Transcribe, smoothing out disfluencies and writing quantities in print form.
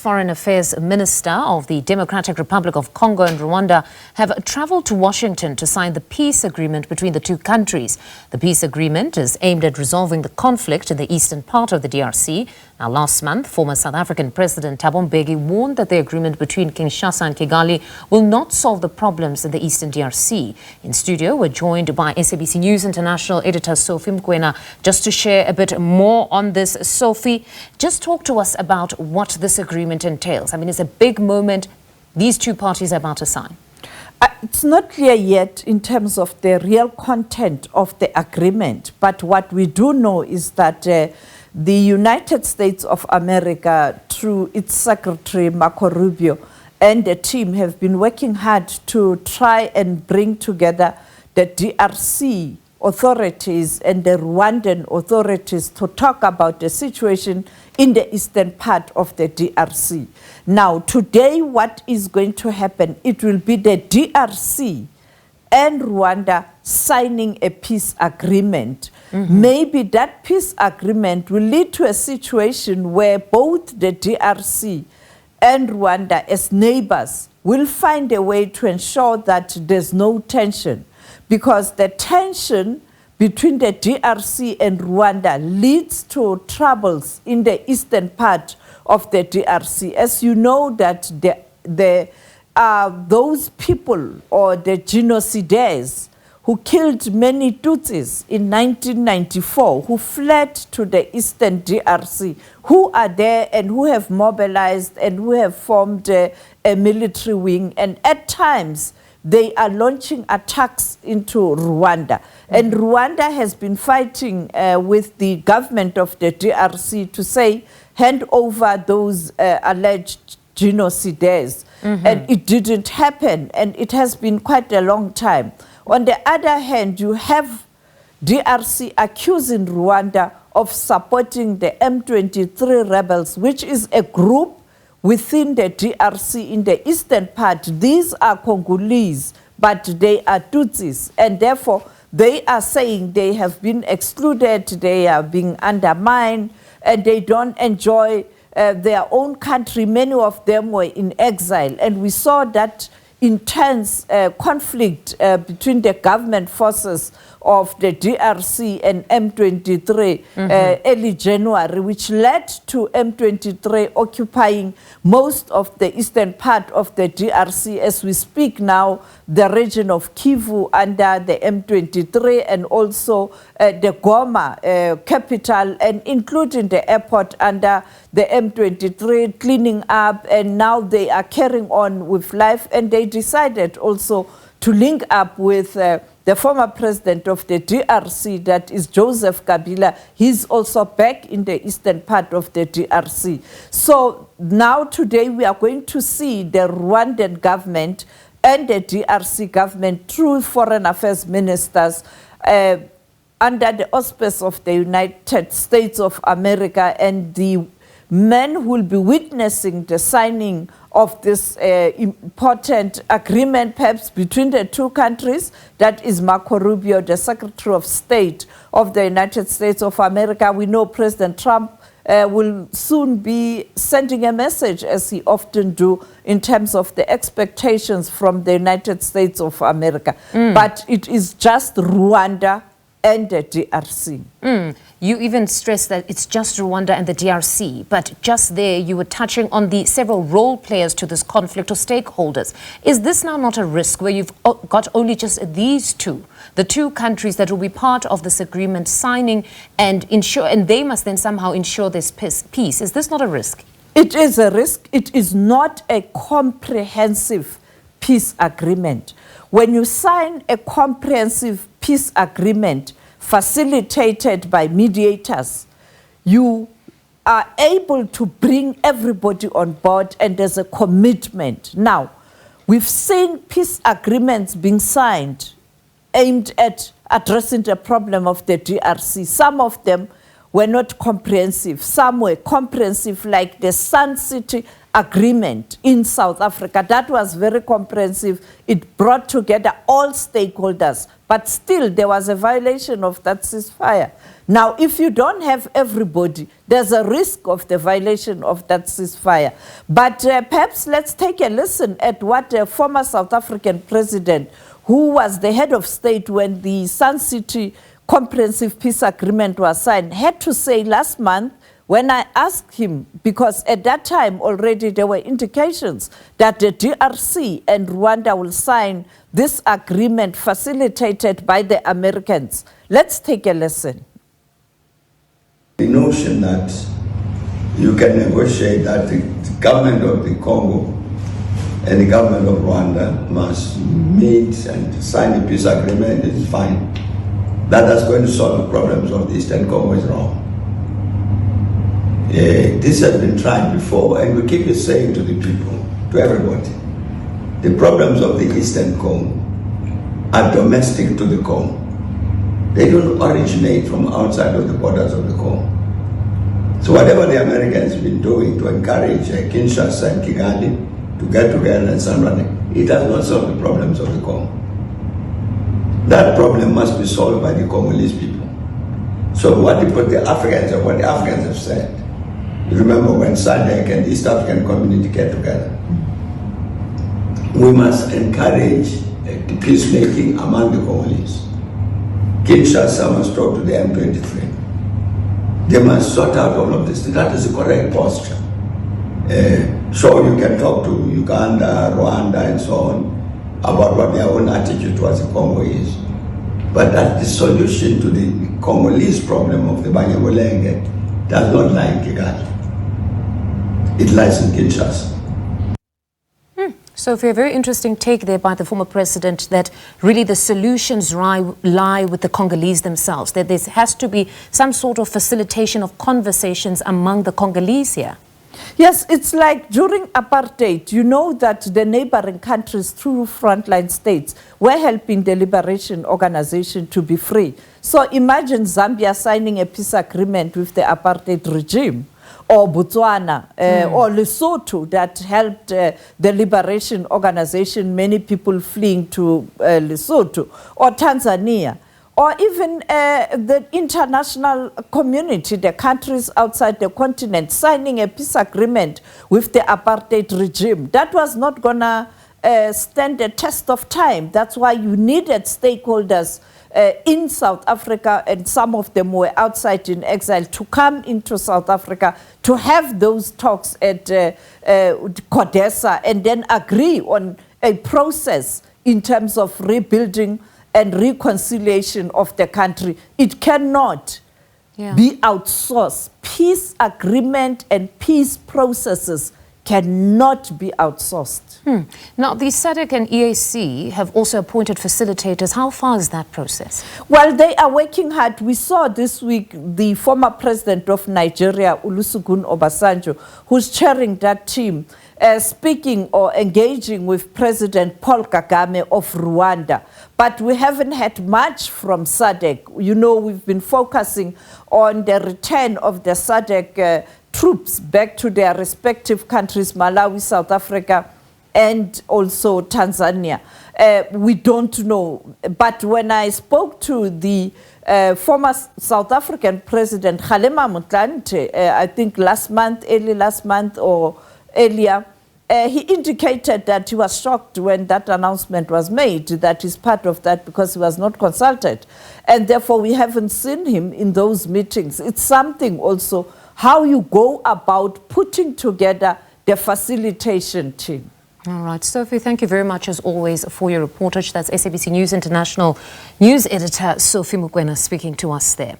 Foreign Affairs Minister of the Democratic Republic of Congo and Rwanda have travelled to Washington to sign the peace agreement between the two countries. The peace agreement is aimed at resolving the conflict in the eastern part of the DRC. Now, last month, former South African President Thabo Mbeki warned that the agreement between Kinshasa and Kigali will not solve the problems in the eastern DRC. In studio, we're joined by SABC News International editor Sophie Mokoena just to share a bit more on this. Sophie, just talk to us about what this agreement entails. I mean, it's a big moment these two parties are about to sign. It's not clear yet in terms of the real content of the agreement, but what we do know is that the United States of America, through its Secretary Marco Rubio and the team, have been working hard to try and bring together the DRC authorities and the Rwandan authorities to talk about the situation in the eastern part of the DRC. Now, today, what is going to happen? It will be the DRC and Rwanda signing a peace agreement. Maybe that peace agreement will lead to a situation where both the DRC and Rwanda, as neighbors, will find a way to ensure that there's no tension. Because the tension between the DRC and Rwanda leads to troubles in the eastern part of the DRC. As you know, that those people, or the genocidaires who killed many Tutsis in 1994, who fled to the eastern DRC, who are there and who have mobilized and who have formed a military wing, and at times they are launching attacks into Rwanda. And Rwanda has been fighting with the government of the DRC to say, hand over those alleged genocidaires. And it didn't happen, and it has been quite a long time. On the other hand, you have DRC accusing Rwanda of supporting the M23 rebels, which is a group within the DRC in the eastern part. These are Congolese, but they are Tutsis, and therefore they are saying they have been excluded, they are being undermined, and they don't enjoy their own country. Many of them were in exile, and we saw that intense conflict between the government forces of the DRC and M23 early January, which led to M23 occupying most of the eastern part of the DRC. As we speak now, the region of Kivu under the M23, and also the Goma capital, and including the airport under the M23, cleaning up, and now they are carrying on with life. And they decided also to link up with the former president of the DRC, that is Joseph Kabila. He's also back in the eastern part of the DRC. So now today we are going to see the Rwandan government and the DRC government through foreign affairs ministers under the auspices of the United States of America, and the men who will be witnessing the signing of this important agreement, perhaps between the two countries. That is Marco Rubio, the Secretary of State of the United States of America. We know President Trump will soon be sending a message, as he often do, in terms of the expectations from the United States of America. But it is just Rwanda and the DRC. You even stressed that it's just Rwanda and the DRC, but just there you were touching on the several role players to this conflict or stakeholders. Is this now not a risk where you've got only just these two, the two countries that will be part of this agreement signing and ensure, and they must then somehow ensure this peace? Is this not a risk? It is a risk. It is not a comprehensive peace agreement. When you sign a comprehensive peace agreement facilitated by mediators, you are able to bring everybody on board, and there's a commitment. Now, we've seen peace agreements being signed aimed at addressing the problem of the DRC. Some of them were not comprehensive. Some were comprehensive, like the Sun City agreement in South Africa. That was very comprehensive. It brought together all stakeholders, but still there was a violation of that ceasefire. Now, if you don't have everybody, there's a risk of the violation of that ceasefire. But perhaps let's take a listen at what a former South African president, who was the head of state when the Sun City Comprehensive Peace Agreement was signed, had to say last month when I asked him, because at that time already there were indications that the DRC and Rwanda will sign this agreement facilitated by the Americans. Let's take a listen. The notion that you can negotiate that the government of the Congo and the government of Rwanda must meet and sign a peace agreement is fine. That's going to solve the problems of the Eastern Congo is wrong. This has been tried before, and we keep saying to the people, to everybody, the problems of the Eastern Congo are domestic to the Congo. They don't originate from outside of the borders of the Congo. So whatever the Americans have been doing to encourage Kinshasa and Kigali to get together and something, it has not solved the problems of the Congo. That problem must be solved by the Congolese people. So what the Africans have said, you remember when SADC and the East African community get together, we must encourage the peacemaking among the Congolese. Kinshasa must talk to the M23. They must sort out all of this. That is the correct posture. Sure, you can talk to Uganda, Rwanda, and so on about what their own attitude towards the Congo is. But that the solution to the Congolese problem of the Banyamulenge does not lie in Kigali. It lies in Kinshasa. Sophie, a very interesting take there by the former president that really the solutions lie with the Congolese themselves, that there has to be some sort of facilitation of conversations among the Congolese here. Yes, it's like during apartheid, you know that the neighboring countries through frontline states were helping the Liberation Organization to be free. So imagine Zambia signing a peace agreement with the apartheid regime, or Botswana, or Lesotho that helped the Liberation Organization, many people fleeing to Lesotho, or Tanzania, or even the international community, the countries outside the continent, signing a peace agreement with the apartheid regime. That was not going to stand the test of time. That's why you needed stakeholders in South Africa, and some of them were outside in exile, to come into South Africa to have those talks at CODESA and then agree on a process in terms of rebuilding and reconciliation of the country. It cannot be outsourced. Peace agreement and peace processes cannot be outsourced. Now, the SADC and EAC have also appointed facilitators. How far is that process? Well, they are working hard. We saw this week the former president of Nigeria, Olusegun Obasanjo, who's chairing that team, speaking or engaging with President Paul Kagame of Rwanda. But we haven't had much from SADC. You know, we've been focusing on the return of the SADC troops back to their respective countries, Malawi, South Africa, and also Tanzania. We don't know. But when I spoke to the former South African president, Kgalema Motlanthe, I think early last month or earlier, he indicated that he was shocked when that announcement was made, that he's part of that because he was not consulted. And therefore, we haven't seen him in those meetings. It's something also how you go about putting together the facilitation team. All right, Sophie, thank you very much as always for your reportage. That's SABC News International News Editor Sophie Mokoena speaking to us there.